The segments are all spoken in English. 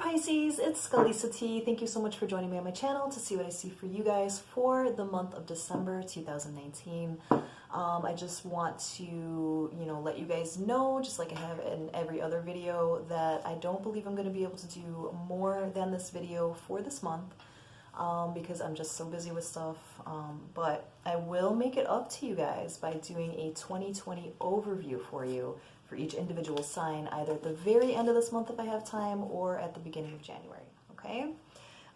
Pisces, it's Skalisa T. Thank you so much for joining me on my channel to see what I see for you guys for the month of December 2019. I just want to, let you guys know, just like I have in every other video, that I don't believe I'm going to be able to do more than this video for this month because I'm just so busy with stuff. But I will make it up to you guys by doing a 2020 overview for you for each individual sign, either at the very end of this month if I have time or at the beginning of January, okay?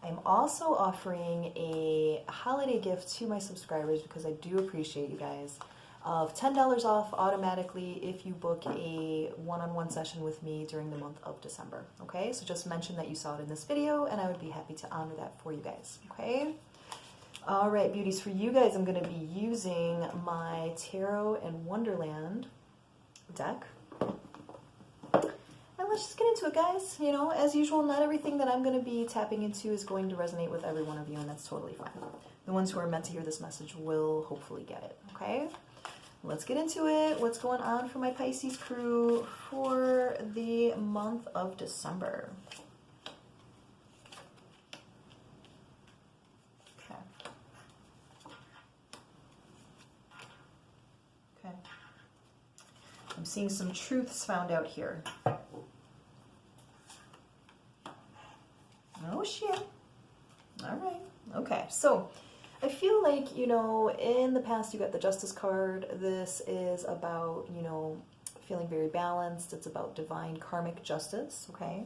I'm also offering a holiday gift to my subscribers because I do appreciate you guys, of $10 off automatically if you book a one-on-one session with me during the month of December, okay? So just mention that you saw it in this video and I would be happy to honor that for you guys, okay? All right, beauties, for you guys, I'm going to be using my Tarot and Wonderland deck. And let's just get into it, guys. As usual, not everything that I'm going to be tapping into is going to resonate with every one of you, and that's totally fine. The ones who are meant to hear this message will hopefully get it, okay? Let's get into it. What's going on for my Pisces crew for the month of December? Okay. Okay. I'm seeing some truths found out here. Oh, shit. All right. Okay. So I feel like, in the past you got the Justice card. This is about, feeling very balanced. It's about divine karmic justice, okay?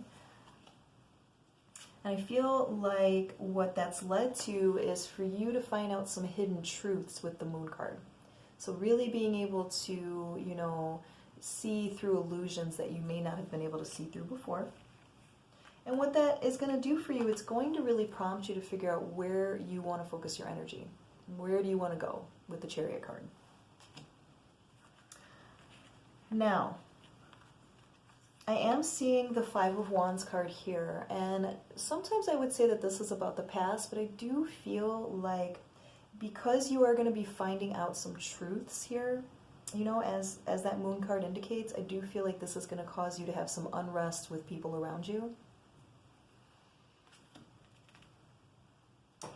And I feel like what that's led to is for you to find out some hidden truths with the Moon card. So really being able to, see through illusions that you may not have been able to see through before. And what that is going to do for you, it's going to really prompt you to figure out where you want to focus your energy. Where do you want to go with the Chariot card? Now, I am seeing the Five of Wands card here, and sometimes I would say that this is about the past, but I do feel like because you are going to be finding out some truths here, as that Moon card indicates, I do feel like this is going to cause you to have some unrest with people around you.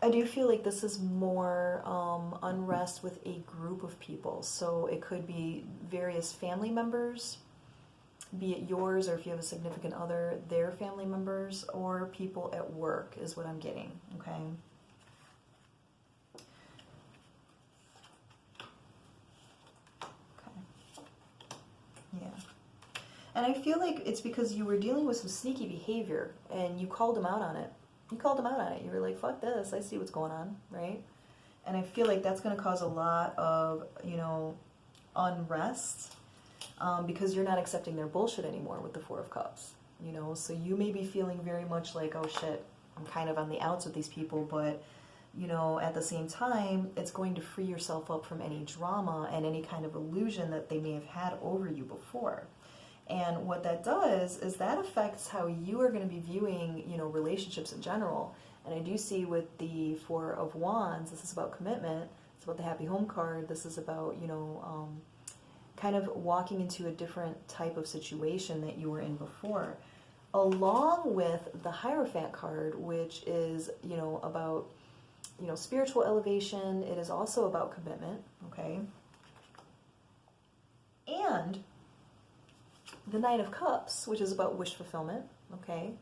I do feel like this is more unrest with a group of people. So it could be various family members, be it yours, or if you have a significant other, their family members, or people at work is what I'm getting, okay? Yeah. And I feel like it's because you were dealing with some sneaky behavior and you called them out on it. You called them out on it. You were like, fuck this, I see what's going on, right? And I feel like that's going to cause a lot of, unrest because you're not accepting their bullshit anymore with the Four of Cups, So you may be feeling very much like, oh shit, I'm kind of on the outs with these people, but, at the same time, it's going to free yourself up from any drama and any kind of illusion that they may have had over you before. And what that does is that affects how you are going to be viewing, relationships in general. And I do see with the Four of Wands, this is about commitment. It's about the Happy Home card. This is about, kind of walking into a different type of situation that you were in before. Along with the Hierophant card, which is, about, spiritual elevation. It is also about commitment, okay? And the Nine of Cups, which is about wish fulfillment, okay?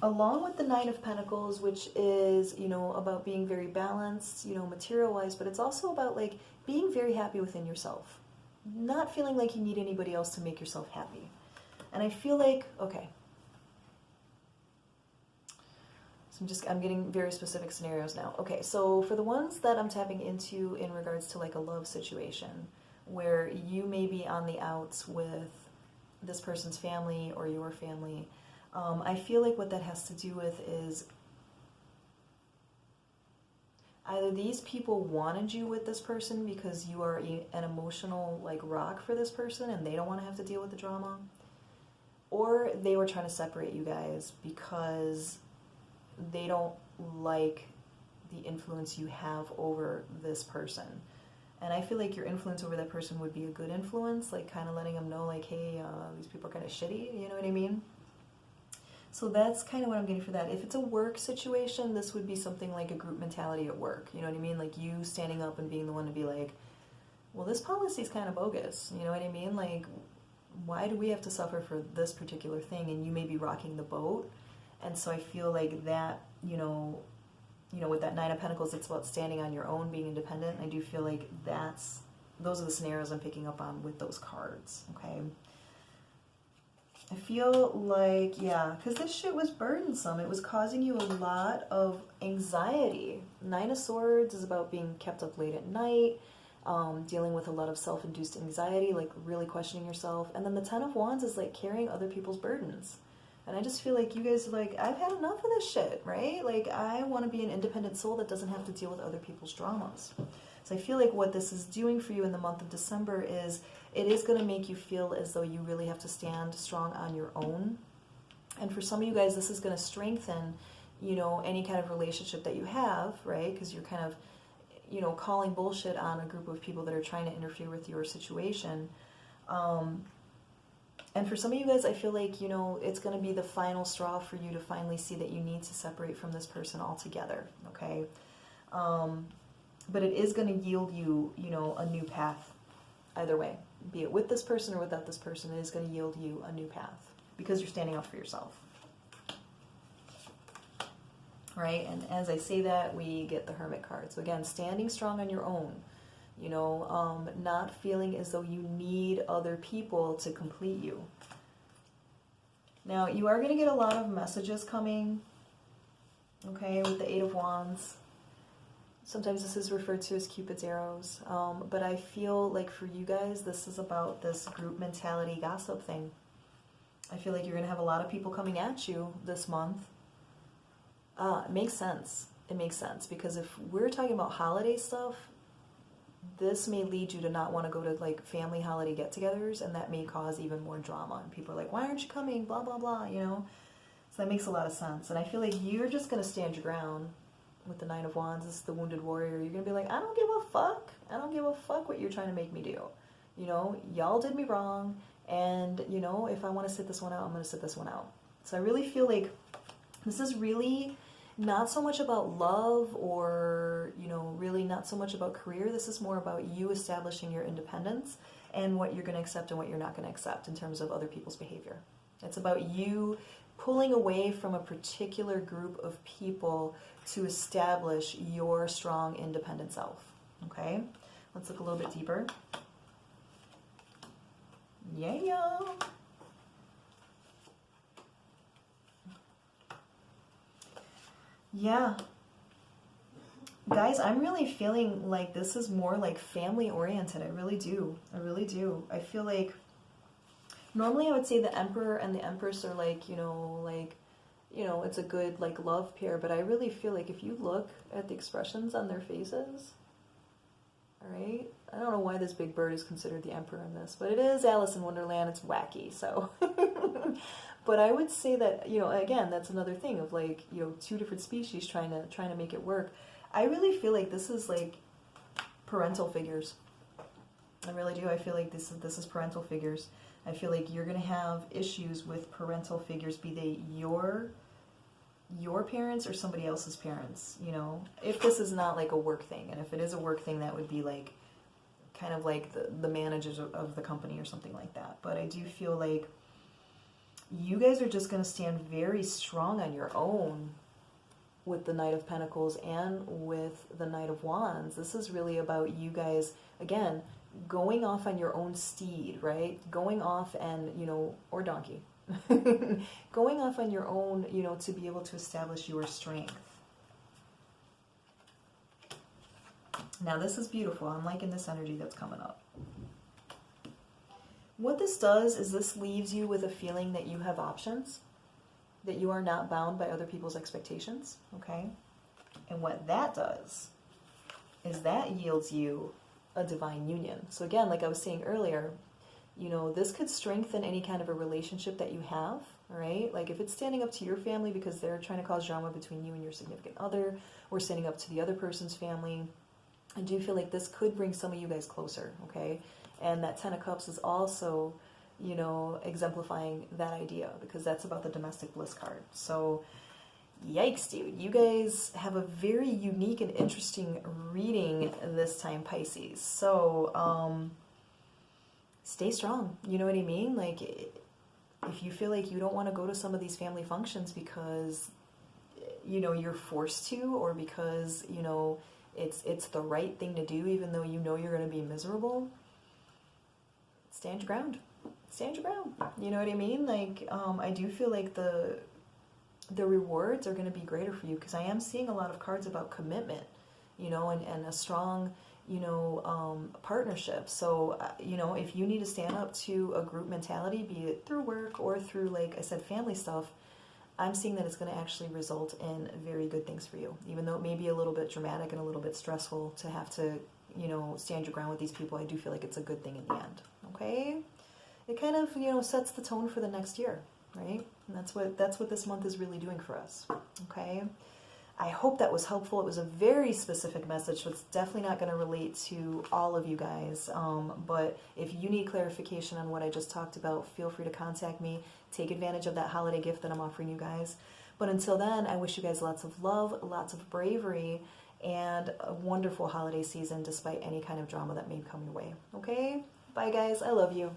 Along with the Nine of Pentacles, which is, about being very balanced, material-wise, but it's also about, like, being very happy within yourself. Not feeling like you need anybody else to make yourself happy. And I feel like, okay. So I'm getting very specific scenarios now. Okay, so for the ones that I'm tapping into in regards to, like, a love situation, where you may be on the outs with this person's family or your family, I feel like what that has to do with is either these people wanted you with this person because you are an emotional, like, rock for this person and they don't want to have to deal with the drama, or they were trying to separate you guys because they don't like the influence you have over this person. And I feel like your influence over that person would be a good influence, like kind of letting them know, like, hey, these people are kind of shitty, you know what I mean? So that's kind of what I'm getting for that. If it's a work situation, this would be something like a group mentality at work. You know what I mean? Like you standing up and being the one to be like, well, this policy is kind of bogus. You know what I mean? Like, why do we have to suffer for this particular thing? And you may be rocking the boat. And so I feel like that, with that Nine of Pentacles, it's about standing on your own, being independent. I do feel like those are the scenarios I'm picking up on with those cards, okay? I feel like, yeah, because this shit was burdensome. It was causing you a lot of anxiety. Nine of Swords is about being kept up late at night, dealing with a lot of self-induced anxiety, like really questioning yourself. And then the Ten of Wands is like carrying other people's burdens. And I just feel like you guys are like, I've had enough of this shit, right? Like, I want to be an independent soul that doesn't have to deal with other people's dramas. So I feel like what this is doing for you in the month of December is it is going to make you feel as though you really have to stand strong on your own. And for some of you guys, this is going to strengthen, any kind of relationship that you have, right? Because you're kind of, calling bullshit on a group of people that are trying to interfere with your situation. And for some of you guys, I feel like, it's going to be the final straw for you to finally see that you need to separate from this person altogether, okay? But it is going to yield you, a new path either way. Be it with this person or without this person, it is going to yield you a new path because you're standing up for yourself. Right? And as I say that, we get the Hermit card. So again, standing strong on your own. Not feeling as though you need other people to complete you. Now, you are going to get a lot of messages coming, okay, with the Eight of Wands. Sometimes this is referred to as Cupid's arrows, but I feel like for you guys, this is about this group mentality gossip thing. I feel like you're going to have a lot of people coming at you this month. It makes sense. It makes sense, because if we're talking about holiday stuff, this may lead you to not want to go to like family holiday get-togethers, and that may cause even more drama. And people are like, why aren't you coming? Blah, blah, blah, So that makes a lot of sense. And I feel like you're just going to stand your ground with the Nine of Wands. This is the wounded warrior. You're going to be like, I don't give a fuck. I don't give a fuck what you're trying to make me do. Y'all did me wrong. And, if I want to sit this one out, I'm going to sit this one out. So I really feel like this is really not so much about love or, really not so much about career. This is more about you establishing your independence and what you're going to accept and what you're not going to accept in terms of other people's behavior. It's about you pulling away from a particular group of people to establish your strong, independent self. Okay? Let's look a little bit deeper. Yeah. Yeah. Guys, I'm really feeling like this is more like family oriented. I really do. I really do. I feel like normally I would say the Emperor and the Empress are like, it's a good like love pair, but I really feel like if you look at the expressions on their faces, all right, I don't know why this big bird is considered the Emperor in this, but it is Alice in Wonderland. It's wacky, so. But I would say that, again, that's another thing of like, two different species trying to make it work. I really feel like this is like parental figures. I really do. I feel like this is parental figures. I feel like you're going to have issues with parental figures, be they your parents or somebody else's parents, if this is not like a work thing. And if it is a work thing, that would be like kind of like the managers of the company or something like that. But I do feel like you guys are just going to stand very strong on your own with the Knight of Pentacles and with the Knight of Wands. This is really about you guys, again, going off on your own steed, right? Going off and, or donkey. Going off on your own, to be able to establish your strength. Now, this is beautiful. I'm liking this energy that's coming up. What this does is this leaves you with a feeling that you have options, that you are not bound by other people's expectations, okay? And what that does is that yields you a divine union. So again, like I was saying earlier, this could strengthen any kind of a relationship that you have, all right? Like if it's standing up to your family because they're trying to cause drama between you and your significant other, or standing up to the other person's family, I do feel like this could bring some of you guys closer, okay? And that Ten of Cups is also, you know, exemplifying that idea, because that's about the domestic bliss card. So yikes, dude. You guys have a very unique and interesting reading this time, Pisces. So, stay strong. You know what I mean? Like, if you feel like you don't want to go to some of these family functions because, you know, you're forced to, or because, you know, it's the right thing to do, even though you know you're going to be miserable, stand your ground. Stand your ground. You know what I mean? Like, I do feel like the rewards are going to be greater for you, because I am seeing a lot of cards about commitment, you know, and a strong, you know, partnership. So, you know, if you need to stand up to a group mentality, be it through work or through, like I said, family stuff, I'm seeing that it's going to actually result in very good things for you. Even though it may be a little bit dramatic and a little bit stressful to have to, you know, stand your ground with these people, I do feel like it's a good thing in the end. Okay? It kind of, you know, sets the tone for the next year, right? And that's what this month is really doing for us. Okay? I hope that was helpful. It was a very specific message, so it's definitely not going to relate to all of you guys. But if you need clarification on what I just talked about, feel free to contact me. Take advantage of that holiday gift that I'm offering you guys. But until then, I wish you guys lots of love, lots of bravery, and a wonderful holiday season despite any kind of drama that may come your way. Okay? Bye, guys. I love you.